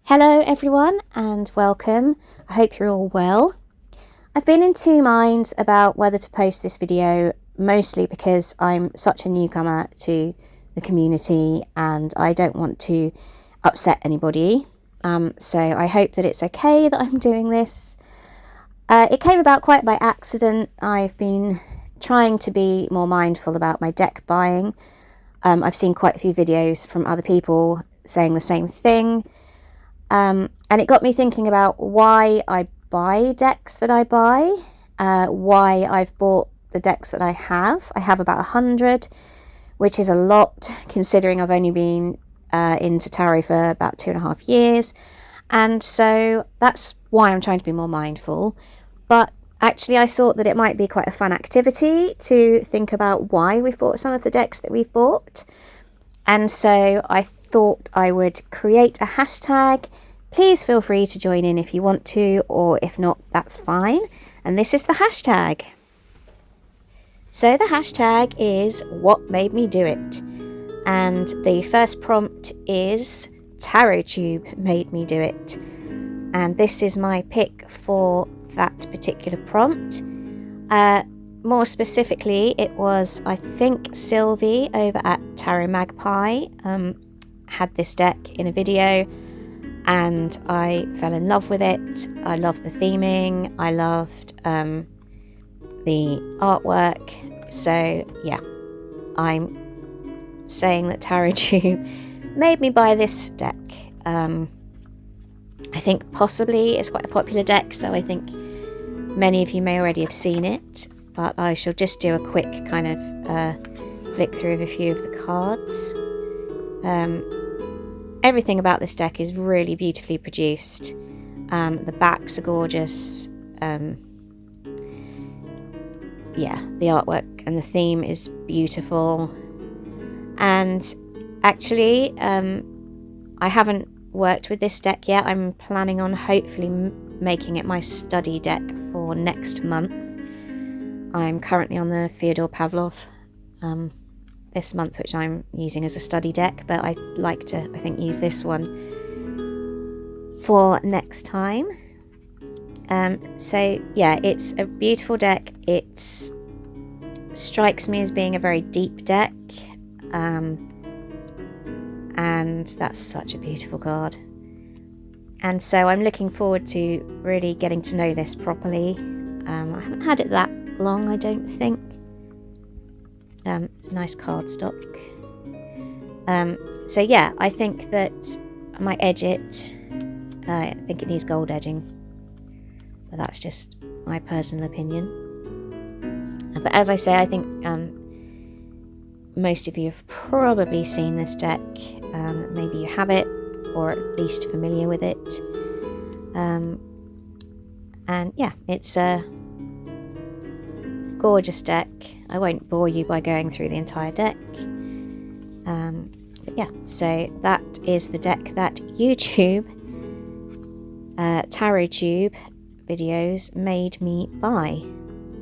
Hello everyone and welcome. I hope you're all well. I've been in two minds about whether to post this video, mostly because I'm such a newcomer to the community and I don't want to upset anybody. So I hope that it's okay that I'm doing this. It came about quite by accident. I've been trying to be more mindful about my deck buying. I've seen quite a few videos from other people saying the same thing. And it got me thinking about why I buy decks that I buy, why I've bought the decks that I have. I have about 100, which is a lot considering I've only been into tarot for about 2.5 years. And so that's why I'm trying to be more mindful. But actually I thought that it might be quite a fun activity to think about why we've bought some of the decks that we've bought. And so I thought I would create a hashtag. Please feel free to join in if you want to, or if not, that's fine. And this is the hashtag. So the hashtag is what made me do it. And the first prompt is Tarot Tube made me do it. And this is my pick for that particular prompt. More specifically, it was, I think, Sylvie over at Tarot Magpie had this deck in a video and I fell in love with it. I loved the theming, I loved the artwork. So yeah, I'm saying that Tarot Tube made me buy this deck. I think possibly it's quite a popular deck, so I think many of you may already have seen it. But I shall just do a quick kind of flick through of a few of the cards. Everything about this deck is really beautifully produced. The backs are gorgeous. Yeah, the artwork and the theme is beautiful. And actually, I haven't worked with this deck yet. I'm planning on hopefully making it my study deck for next month. I'm currently on the Fyodor Pavlov this month, which I'm using as a study deck, but I'd like to, I think, use this one for next time. So yeah, it's a beautiful deck. It strikes me as being a very deep deck, and that's such a beautiful card. And so I'm looking forward to really getting to know this properly. I haven't had it that long, I don't think. It's a nice cardstock. So yeah, I think that I might edge it. I think it needs gold edging, but that's just my personal opinion. But as I say, I think most of you have probably seen this deck. Maybe you have it, or at least familiar with it. And yeah, it's a gorgeous deck. I won't bore you by going through the entire deck. But yeah, so that is the deck that YouTube Tarot Tube videos made me buy.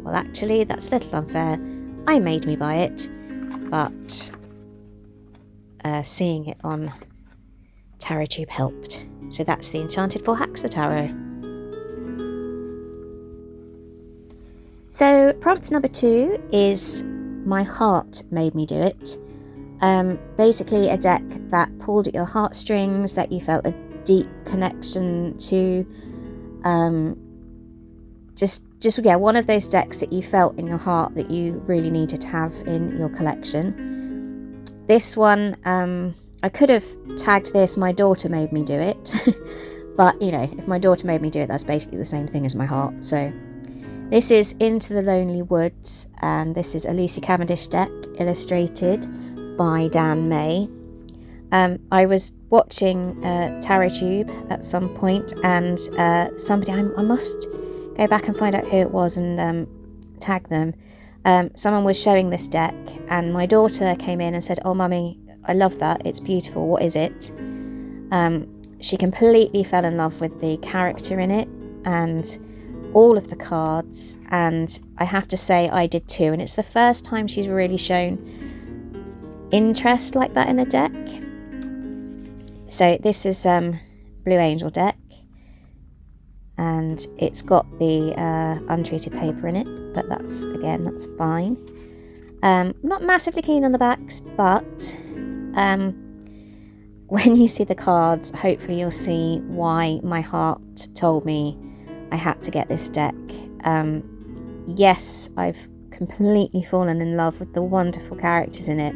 Well, actually, that's a little unfair. I made me buy it, but seeing it on Tarot Tube helped. So that's the Enchanted Forhaxa Tarot. So prompt number 2 is My Heart Made Me Do It. Basically a deck that pulled at your heartstrings, that you felt a deep connection to. Yeah, one of those decks that you felt in your heart that you really needed to have in your collection. This one, I could have tagged this My Daughter Made Me Do It. But, you know, if my daughter made me do it, that's basically the same thing as my heart. So this is Into the Lonely Woods, and this is a Lucy Cavendish deck illustrated by Dan May. I was watching Tarot Tube at some point, and somebody, I must go back and find out who it was and tag them. Someone was showing this deck, and my daughter came in and said, "Oh, Mummy, I love that. It's beautiful. What is it?" She completely fell in love with the character in it and all of the cards, and I have to say I did too, and it's the first time she's really shown interest like that in a deck. So this is Blue Angel deck, and it's got the untreated paper in it, but that's fine. I'm not massively keen on the backs, but when you see the cards, hopefully you'll see why my heart told me I had to get this deck. Yes, I've completely fallen in love with the wonderful characters in it,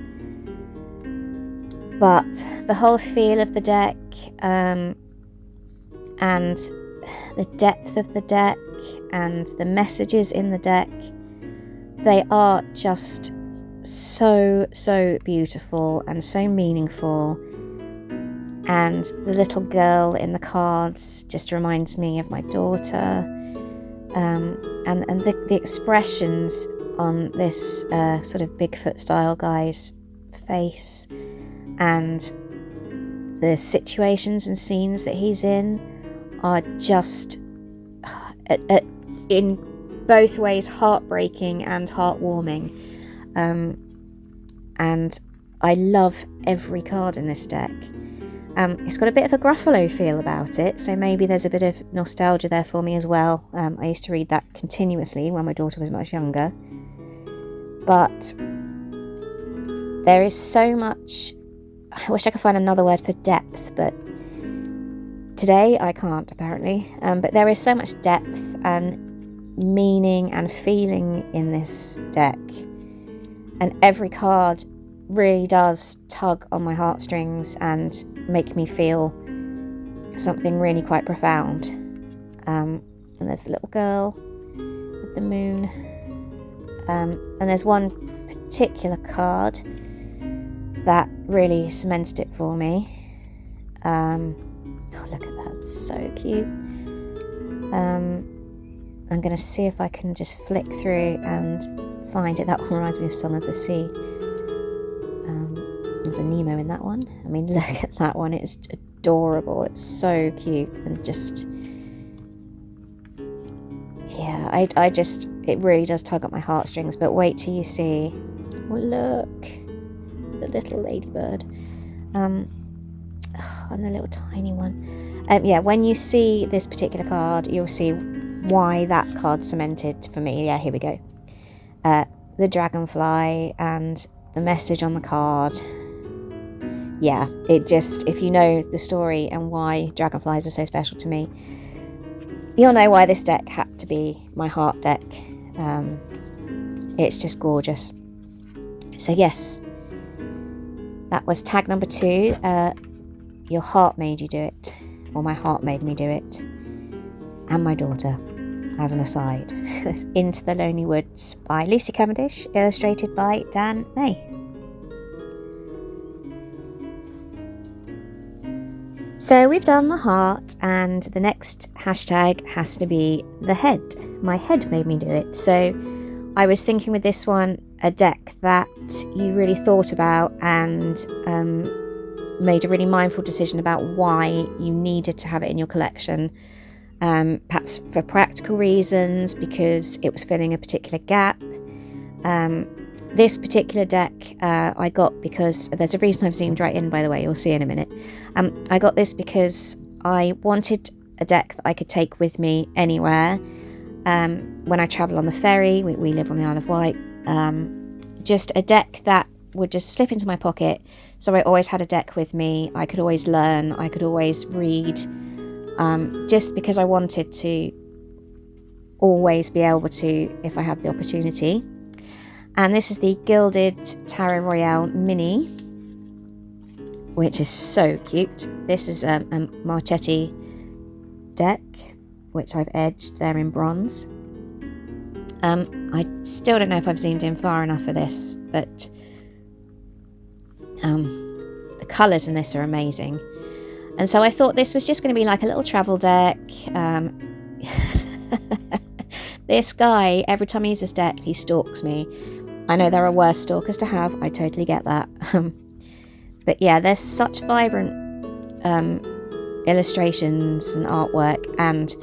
but the whole feel of the deck and the depth of the deck and the messages in the deck, they are just so beautiful and so meaningful. And the little girl in the cards just reminds me of my daughter, and the expressions on this sort of Bigfoot style guy's face, and the situations and scenes that he's in are just in both ways heartbreaking and heartwarming. And I love every card in this deck. It's got a bit of a Gruffalo feel about it, so maybe there's a bit of nostalgia there for me as well. I used to read that continuously when my daughter was much younger. But there is so much... I wish I could find another word for depth, but today I can't, apparently. But there is so much depth and meaning and feeling in this deck. And every card really does tug on my heartstrings and make me feel something really quite profound. And there's the little girl with the moon. And there's one particular card that really cemented it for me. Oh, look at that, it's so cute. I'm going to see if I can just flick through and find it. That one reminds me of Song of the Sea. There's a Nemo in that one. I mean, look at that one, it's adorable, it's so cute, and just, yeah, I just, it really does tug at my heartstrings. But wait till you see, oh look, the little ladybird, and the little tiny one. Yeah, when you see this particular card, you'll see why that card cemented for me. Yeah, here we go. The dragonfly and the message on the card. Yeah, it just, if you know the story and why dragonflies are so special to me, you'll know why this deck had to be my heart deck. It's just gorgeous. So yes, that was tag number 2. Your heart made you do it, or my heart made me do it, and my daughter, as an aside. Into the Lonely Woods by Lucy Cavendish, illustrated by Dan May. So we've done the heart, and the next hashtag has to be the head. My head made me do it. So I was thinking with this one, a deck that you really thought about and made a really mindful decision about why you needed to have it in your collection. Perhaps for practical reasons, because it was filling a particular gap. This particular deck I got because, there's a reason I've zoomed right in, by the way, you'll see in a minute. I got this because I wanted a deck that I could take with me anywhere. When I travel on the ferry, we live on the Isle of Wight, just a deck that would just slip into my pocket, so I always had a deck with me. I could always learn, I could always read, just because I wanted to always be able to, if I had the opportunity. And this is the Gilded Tarot Royale Mini, which is so cute. This is a Marchetti deck, which I've edged there in bronze. I still don't know if I've zoomed in far enough for this, but the colours in this are amazing. And so I thought this was just going to be like a little travel deck. This guy, every time he uses this deck, he stalks me. I know there are worse stalkers to have, I totally get that. But yeah, there's such vibrant illustrations and artwork, and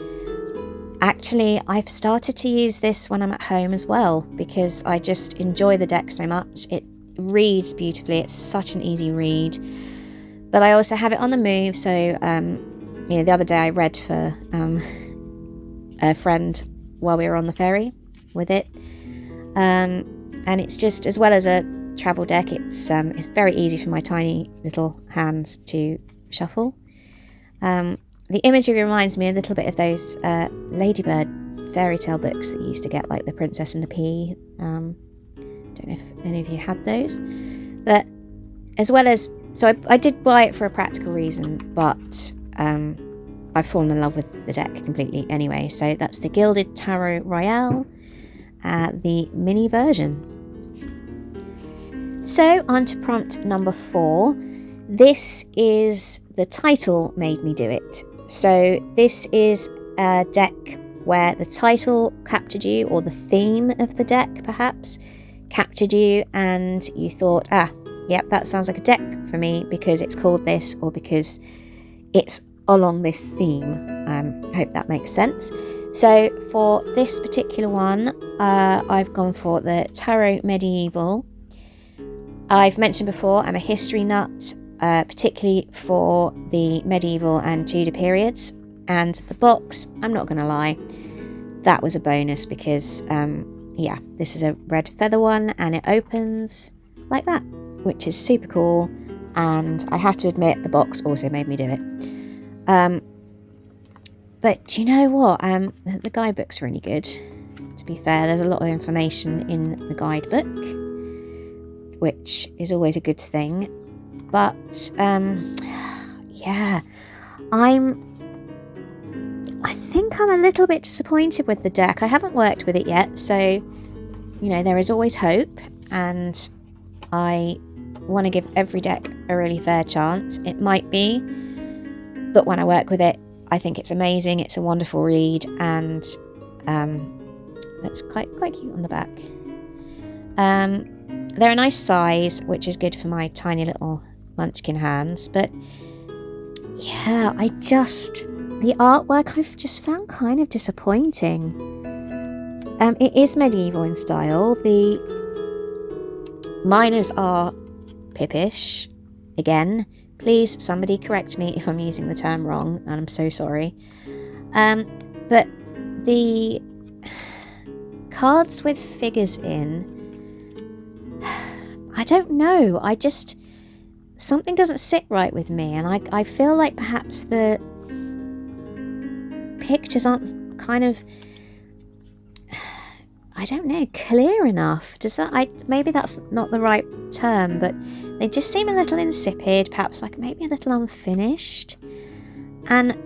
actually I've started to use this when I'm at home as well, because I just enjoy the deck so much. It reads beautifully, it's such an easy read, but I also have it on the move, so the other day I read for a friend while we were on the ferry with it, and it's just, as well as a travel deck, it's very easy for my tiny little hands to shuffle. The imagery reminds me a little bit of those Ladybird fairy tale books that you used to get, like The Princess and the Pea. Don't know if any of you had those, but as well as, so I did buy it for a practical reason, but I've fallen in love with the deck completely anyway. So that's the Gilded Tarot Royale, the mini version. So on to prompt number 4. This is The Title Made Me Do It. So this is a deck where the title captured you, or the theme of the deck perhaps captured you, and you thought, yep, that sounds like a deck for me because it's called this, or because it's along this theme. I hope that makes sense. So for this particular one, I've gone for the Tarot Medieval. I've mentioned before, I'm a history nut, particularly for the medieval and Tudor periods, and the box, I'm not going to lie, that was a bonus because, this is a red feather one, and it opens like that, which is super cool, and I have to admit the box also made me do it. But do you know what? The guidebook's really good, to be fair. There's a lot of information in the guidebook, which is always a good thing. But, I think I'm a little bit disappointed with the deck. I haven't worked with it yet, so, there is always hope, and I want to give every deck a really fair chance. It might be that when I work with it, I think it's amazing, it's a wonderful read, and it's quite cute on the back. They're a nice size, which is good for my tiny little munchkin hands, but yeah, the artwork I've just found kind of disappointing. It is medieval in style. The minors are pippish. Again, please somebody correct me if I'm using the term wrong, and I'm so sorry. But the cards with figures in, I don't know, something doesn't sit right with me, and I feel like perhaps the pictures aren't kind of, I don't know, clear enough. Maybe that's not the right term, but they just seem a little insipid, perhaps like maybe a little unfinished. And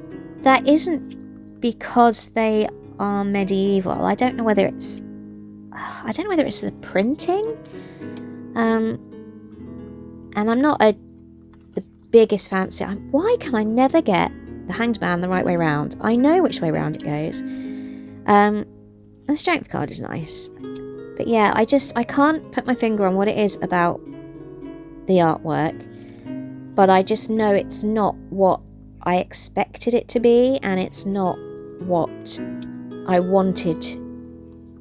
that isn't because they are medieval. I don't know whether it's the printing. And I'm not the biggest fan. Why can I never get the Hanged Man the right way round? I know which way round it goes. The strength card is nice. But yeah, I can't put my finger on what it is about the artwork. But I just know it's not what I expected it to be, and it's not what I wanted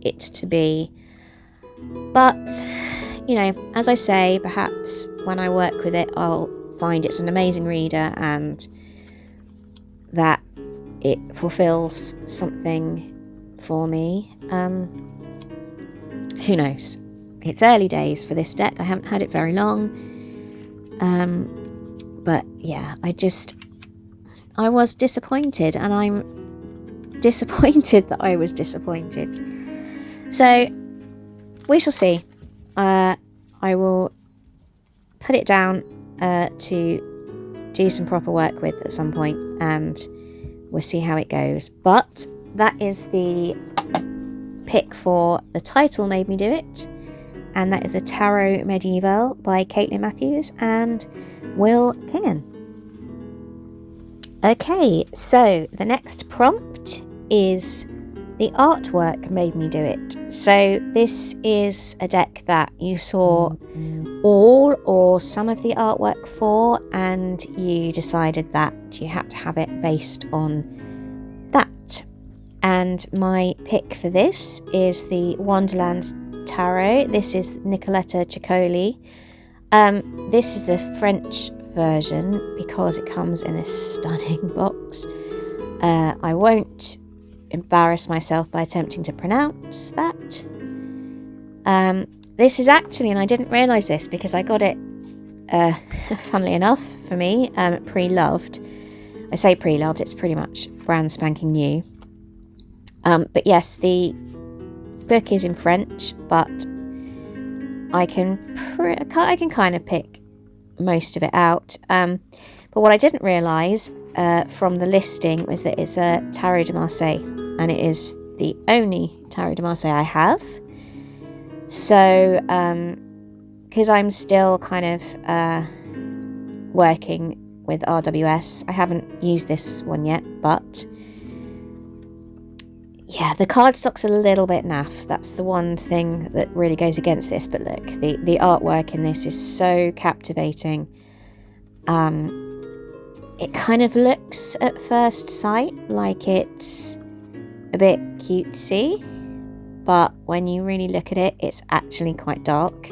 it to be. But, as I say, perhaps when I work with it, I'll find it's an amazing reader and that it fulfills something for me. Who knows? It's early days for this deck. I haven't had it very long. But yeah, I was disappointed, and I'm disappointed that I was disappointed. So we shall see. I will put it down to do some proper work with at some point, and we'll see how it goes. But that is the pick for The Title Made Me Do It, and that is the Tarot Medieval by Caitlin Matthews and Will Kinghan. Okay, so the next prompt is The Artwork Made Me Do It. So this is a deck that you saw all or some of the artwork for, and you decided that you had to have it based on that. And my pick for this is the Wonderland Tarot. This is Nicoletta Ceccoli. This is the French version because it comes in this stunning box. I won't embarrass myself by attempting to pronounce that. This is actually, and I didn't realise this because I got it, funnily enough for me, pre-loved. I say pre-loved, it's pretty much brand spanking new. But yes, the book is in French, but I can kind of pick most of it out. But what I didn't realise from the listing was that it's a Tarot de Marseille, and it is the only Tarot de Marseille I have. So, because I'm still kind of working with RWS, I haven't used this one yet, but yeah, the cardstock's a little bit naff. That's the one thing that really goes against this. But look, the artwork in this is so captivating. It kind of looks at first sight like it's a bit cutesy, but when you really look at it, it's actually quite dark.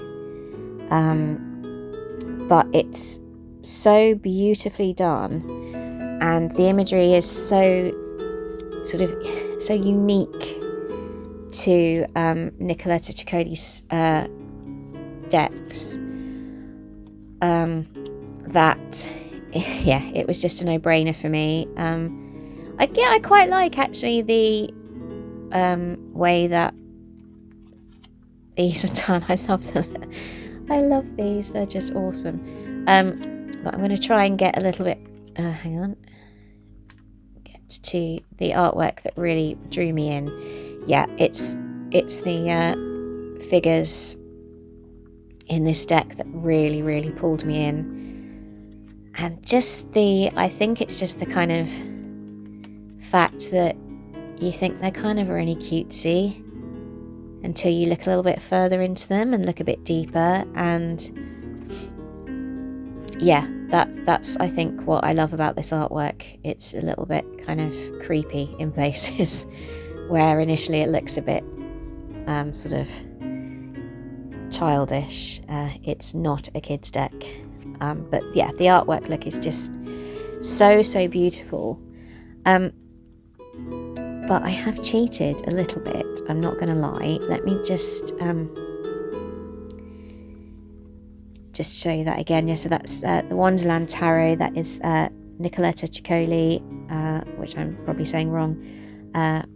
But it's so beautifully done, and the imagery is so unique to Nicoletta Ceccoli's decks, that it was just a no-brainer for me. I quite like actually the way that these are done. I love them. I love these, they're just awesome. But I'm going to try and get a little bit hang on, get to the artwork that really drew me in. Yeah, it's the figures in this deck that really pulled me in, and just I think it's just the kind of fact that you think they're kind of really cutesy until you look a little bit further into them and look a bit deeper. And yeah, that's I think what I love about this artwork. It's a little bit kind of creepy in places where initially it looks a bit sort of childish. It's not a kid's deck, but yeah, the artwork look is just so beautiful. But I have cheated a little bit, I'm not going to lie. Let me just show you that again. Yeah, so that's the Wonderland Tarot. That is Nicoletta Ceccoli, which I'm probably saying wrong. And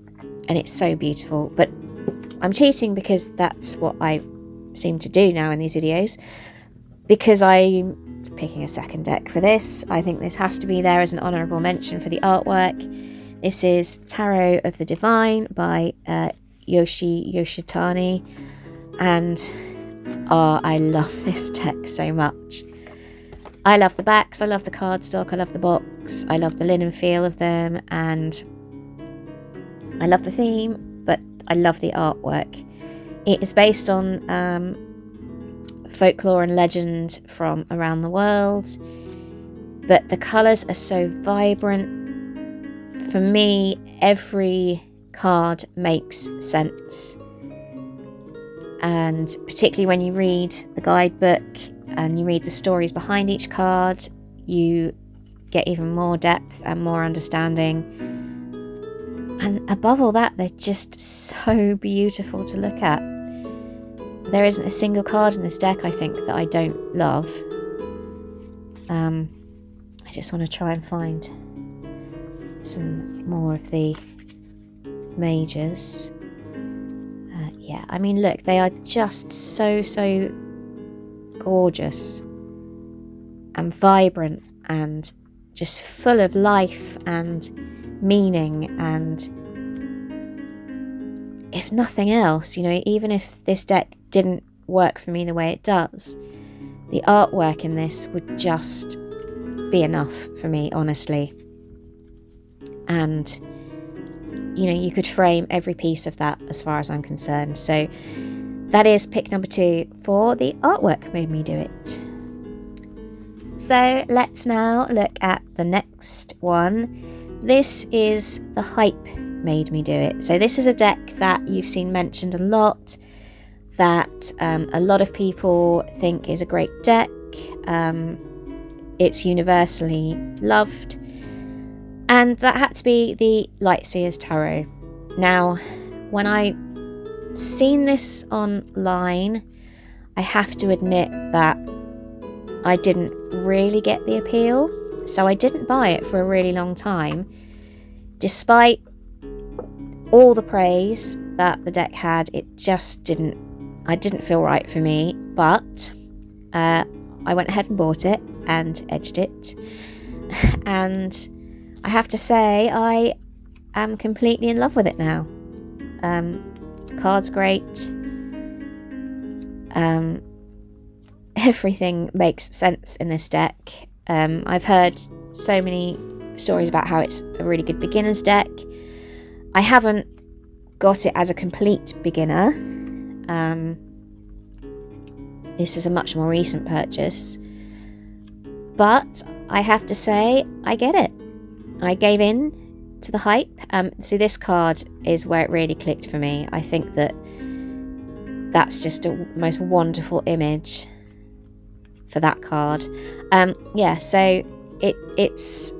it's so beautiful. But I'm cheating because that's what I seem to do now in these videos, because I'm picking a second deck for this. I think this has to be there as an honourable mention for the artwork. This is Tarot of the Divine by Yoshitani, and I love this deck so much. I love the backs, I love the cardstock, I love the box, I love the linen feel of them, and I love the theme, but I love the artwork. It is based on folklore and legend from around the world, but the colours are so vibrant. For me, every card makes sense, and particularly when you read the guidebook and you read the stories behind each card, you get even more depth and more understanding. And above all that, they're just so beautiful to look at. There isn't a single card in this deck, I think, that I don't love. I just want to try and find some more of the majors. Yeah, I mean, look, they are just so gorgeous and vibrant and just full of life and meaning. And if nothing else, you know, even if this deck didn't work for me the way it does, the artwork in this would just be enough for me, honestly. And you know, you could frame every piece of that as far as I'm concerned. So that is pick number 2 for the artwork made me do it. So let's now look at the next one. This is the hype made me do it. So this is a deck that you've seen mentioned a lot, that a lot of people think is a great deck. it's universally loved, and that had to be the Seers Tarot. Now, when I seen this online, I have to admit that I didn't really get the appeal, so I didn't buy it for a really long time, despite all the praise that the deck had. It just didn't feel right for me, but I went ahead and bought it and edged it, and I have to say I am completely in love with it now. Card's great. Everything makes sense in this deck. I've heard so many stories about how it's a really good beginner's deck. I haven't got it as a complete beginner. This is a much more recent purchase, but I have to say I get it. I gave in to the hype. See, this card is where it really clicked for me. I think that's just a most wonderful image for that card. So it's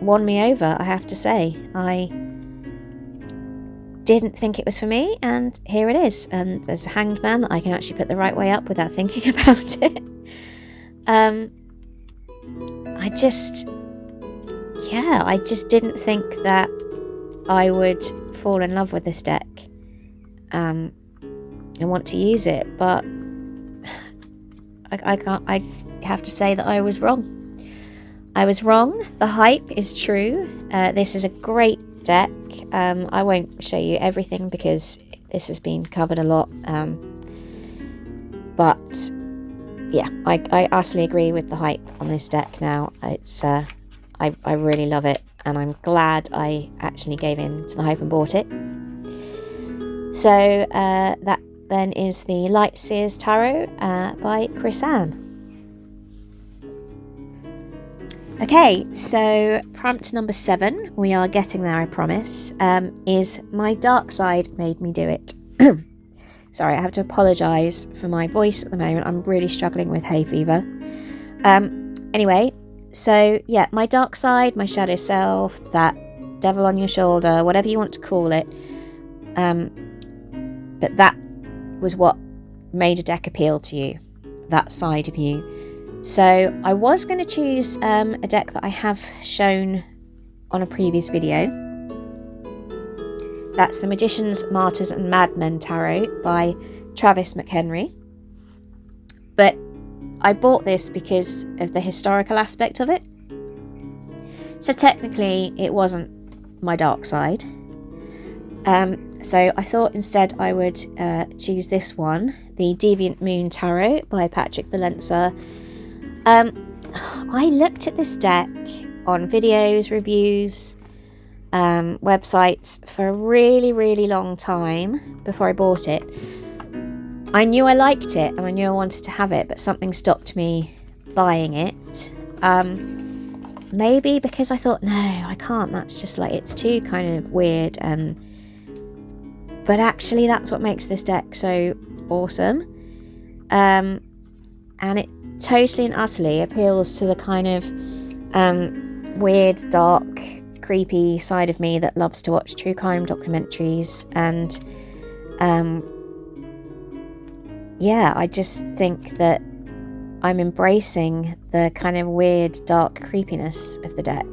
won me over, I have to say. I didn't think it was for me, and here it is. And there's a Hanged Man that I can actually put the right way up without thinking about it. I just didn't think that I would fall in love with this deck and want to use it, but I have to say that I was wrong. I was wrong. The hype is true. This is a great deck. I won't show you everything because this has been covered a lot. But yeah, I utterly agree with the hype on this deck now. It's I really love it, and I'm glad I actually gave in to the hype and bought it. So that then is the Seers Tarot by Kinghan. Okay, so prompt number 7, we are getting there, I promise, is My Dark Side Made Me Do It. Sorry, I have to apologise for my voice at the moment. I'm really struggling with hay fever. Anyway, so yeah, my dark side, my shadow self, that devil on your shoulder, whatever you want to call it. But that was what made a deck appeal to you, that side of you. So I was going to choose a deck that I have shown on a previous video. That's the Magicians, Martyrs and Madmen Tarot by Travis McHenry. But I bought this because of the historical aspect of it. So technically it wasn't my dark side. So I thought instead I would choose this one, the Deviant Moon Tarot by Patrick Valenza. I looked at this deck on videos, reviews, websites for a really, really long time before I bought it. I knew I liked it and I knew I wanted to have it, but something stopped me buying it. Maybe because I thought, no, I can't. That's just like, it's too kind of weird. But actually that's what makes this deck so awesome. And it totally and utterly appeals to the kind of weird, dark, creepy side of me that loves to watch true crime documentaries. And yeah, I just think that I'm embracing the kind of weird, dark creepiness of the deck.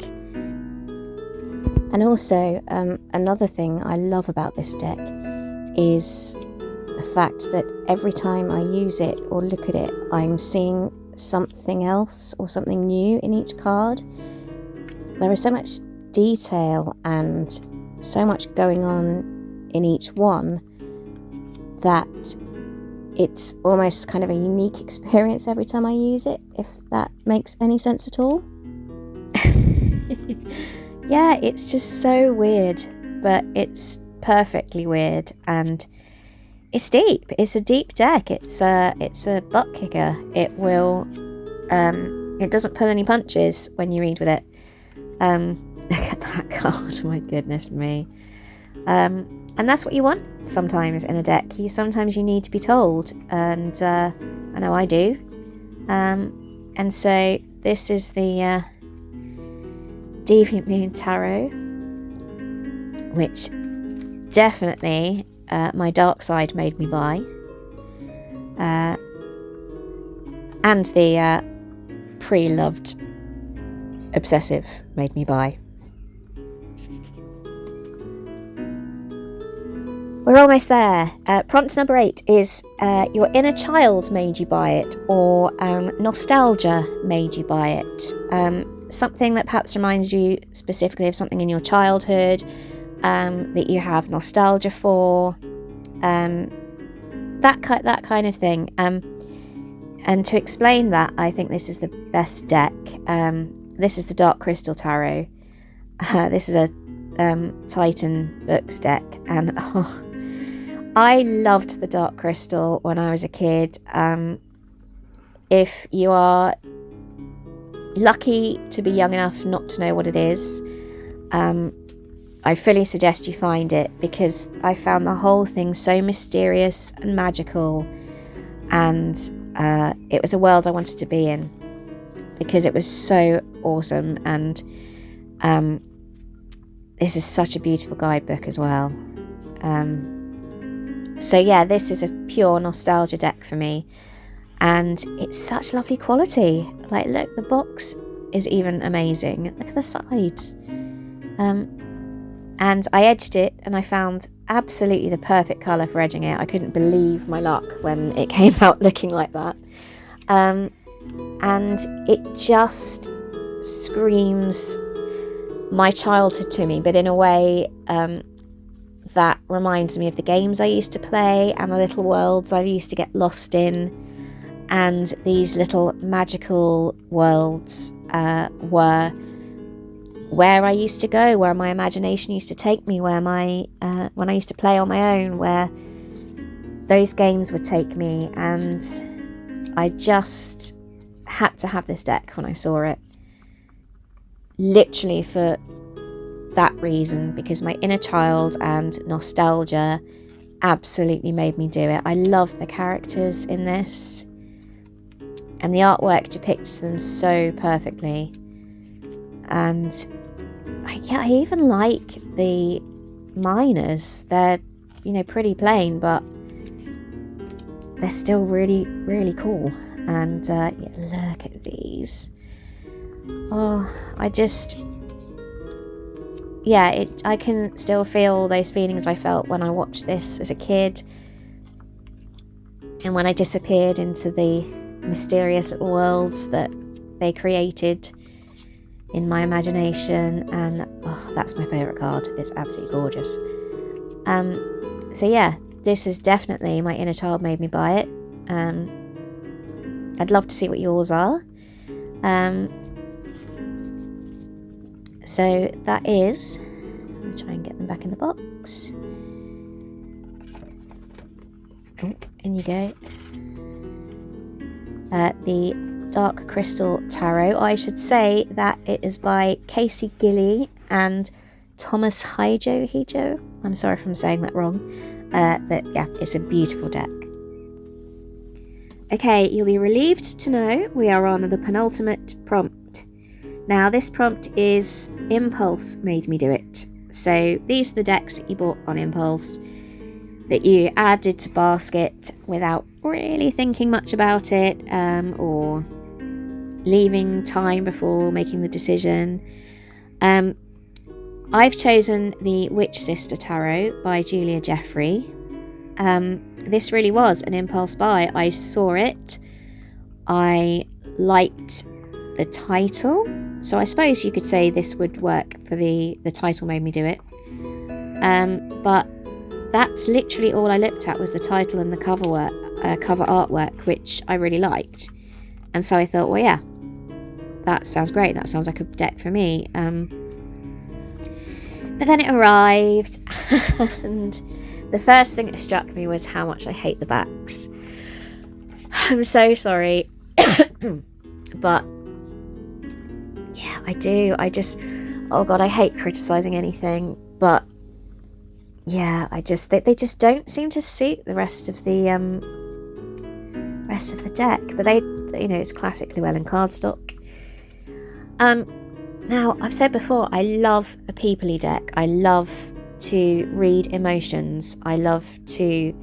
And also, another thing I love about this deck is the fact that every time I use it or look at it, I'm seeing something else or something new in each card. There is so much detail and so much going on in each one that it's almost kind of a unique experience every time I use it, if that makes any sense at all. Yeah, it's just so weird, but it's perfectly weird, and it's deep. It's a deep deck. It's a butt kicker. It will it doesn't pull any punches when you read with it. Look at that card, my goodness me. And that's what you want sometimes in a deck. Sometimes you need to be told, and I know I do. And so this is the Deviant Moon Tarot, which definitely my dark side made me buy. And the pre-loved obsessive made me buy. We're almost there. Prompt number 8 is your inner child made you buy it, or nostalgia made you buy it. Something that perhaps reminds you specifically of something in your childhood that you have nostalgia for, that kind of thing. And to explain that, I think this is the best deck. This is the Dark Crystal Tarot. This is a Titan Books deck, and I loved the Dark Crystal when I was a kid. If you are lucky to be young enough not to know what it is, I fully suggest you find it, because I found the whole thing so mysterious and magical, and it was a world I wanted to be in, because it was so awesome. And this is such a beautiful guidebook as well. So yeah, this is a pure nostalgia deck for me, and it's such lovely quality. Like, look, the box is even amazing. Look at the sides. And I edged it, and I found absolutely the perfect colour for edging it. I couldn't believe my luck when it came out looking like that. And it just screams my childhood to me, but in a way that reminds me of the games I used to play and the little worlds I used to get lost in. And these little magical worlds were where I used to go, where my imagination used to take me, where my when I used to play on my own, where those games would take me. And I just had to have this deck when I saw it, literally for that reason, because my inner child and nostalgia absolutely made me do it. I love the characters in this, and the artwork depicts them so perfectly. And I even like the miners. They're, pretty plain, but they're still really, really cool. And look at these. Oh, I can still feel those feelings I felt when I watched this as a kid, and when I disappeared into the mysterious little worlds that they created in my imagination. And that's my favourite card. It's absolutely gorgeous. So yeah, this is definitely my inner child made me buy it. I'd love to see what yours are. So that is, let me try and get them back in the box. Oh, in you go. The Dark Crystal Tarot. I should say that it is by Casey Gilly and Thomas Hijo. I'm sorry if I'm saying that wrong. But yeah, it's a beautiful deck. Okay, you'll be relieved to know we are on the penultimate prompt. Now, this prompt is Impulse Made Me Do It. So these are the decks that you bought on impulse, that you added to basket without really thinking much about it, or leaving time before making the decision. I've chosen the Witch Sister Tarot by Julia Jeffrey. This really was an impulse buy. I saw it, I liked the title, so I suppose you could say this would work for the title made me do it. But that's literally all I looked at, was the title and the cover artwork, which I really liked. And so I thought, well, yeah, that sounds great. That sounds like a deck for me. But then it arrived, and the first thing that struck me was how much I hate the backs. I'm so sorry. But yeah, I do. Oh God, I hate criticising anything. But yeah, they just don't seem to suit the rest of the deck. But it's classic Llewellyn cardstock. Now, I've said before, I love a peoply deck. I love to read emotions. I love to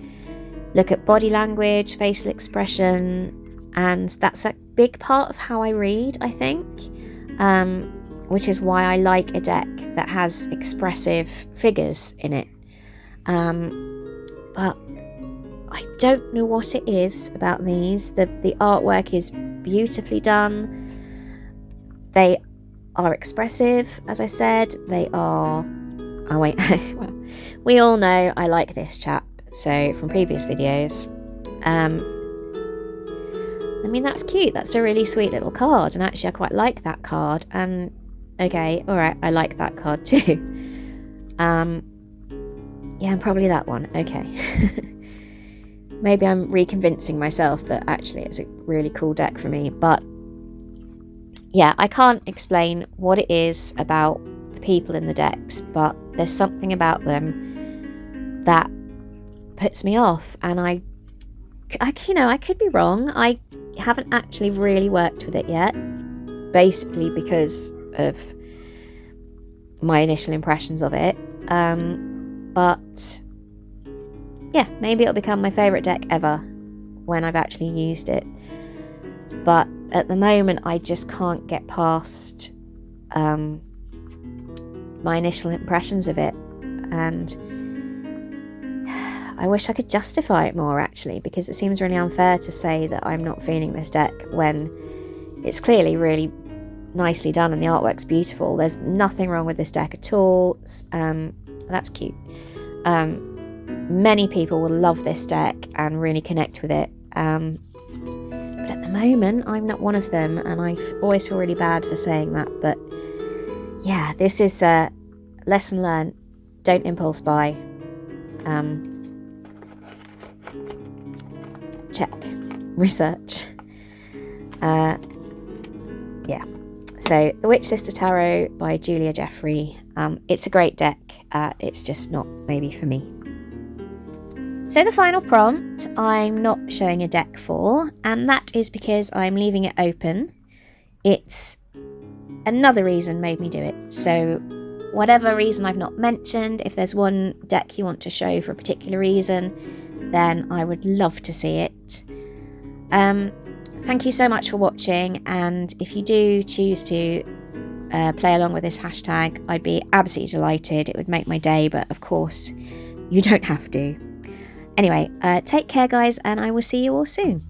look at body language, facial expression, and that's a big part of how I read, I think, which is why I like a deck that has expressive figures in it. But I don't know what it is about these. The artwork is beautifully done. They are expressive, as I said. They are... Oh wait, well, we all know I like this chap, so from previous videos. I mean, that's cute. That's a really sweet little card, and actually I quite like that card. And okay, alright, I like that card too. Yeah, probably that one. Okay. Maybe I'm reconvincing myself that actually it's a really cool deck for me, but yeah, I can't explain what it is about the people in the decks, but there's something about them that puts me off, and I could be wrong. I haven't actually really worked with it yet, basically because of my initial impressions of it. But yeah, maybe it'll become my favourite deck ever when I've actually used it. But at the moment, I just can't get past my initial impressions of it, and I wish I could justify it more, actually, because it seems really unfair to say that I'm not feeling this deck when it's clearly really nicely done and the artwork's beautiful. There's nothing wrong with this deck at all. That's cute. Many people will love this deck and really connect with it. But at the moment, I'm not one of them, and I always feel really bad for saying that. But yeah, this is a lesson learned. Don't impulse buy. Check. Research. Yeah. So, The Witch Sister Tarot by Julia Jeffrey. It's a great deck. It's just not maybe for me. So the final prompt I'm not showing a deck for, and that is because I'm leaving it open. It's another reason made me do it. So whatever reason I've not mentioned, if there's one deck you want to show for a particular reason, then I would love to see it. Thank you so much for watching, and if you do choose to play along with this hashtag, I'd be absolutely delighted. It would make my day, but of course you don't have to. Anyway, take care guys, and I will see you all soon.